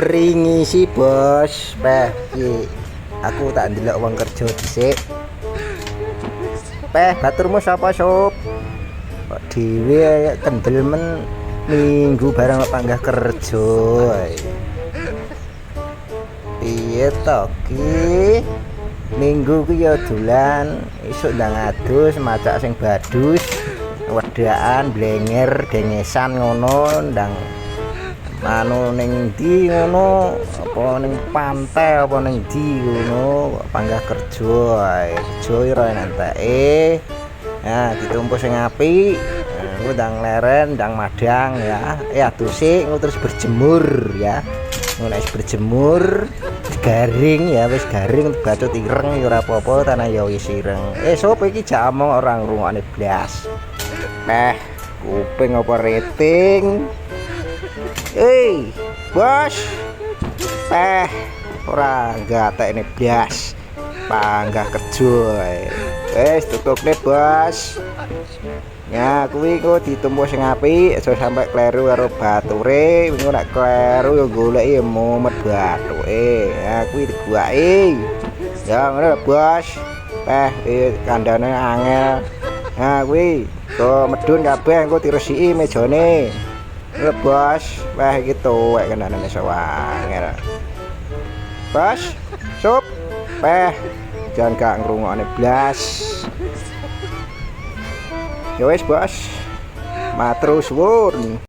Pringi si bos, aku tak ndelok wong kerja dhisik. Baturmu sapa, Sob? Kok dhewe kendel men minggu bareng panggah kerja ae. Piye to ki? Minggu ki ya dolan, esuk ndang adus macak sing badus, wedaan blenger dengesan ngono ndang anu ning ndi ngono apa ning pantai apa ning ndi ngono panggah kerja ae kerja ora enteke nah ditumpu sing apik engko ndang leren ndang madang ya aduse terus berjemur ya ngono berjemur garing ya wis garing bacot ireng ya ora apa-apa tanah ya wis ireng sop iki jak omong ora ngrungokne blas kuping apa rating bos ora gatekne blas panggah kerja wis tutup nih bos ya kuwi kok ditumpu sing apik aja sampe kleru karo bature engko nek kleru ya goleki mumet bathuke ya kuwi diguwaki ya ngono bos kandhane angel nah kuwi kok medun kabeh engko diresiki mejane bos iki tuwek kenane sawangel bos sup jangan gak ngrungokne blas ya wis bos matur suwun.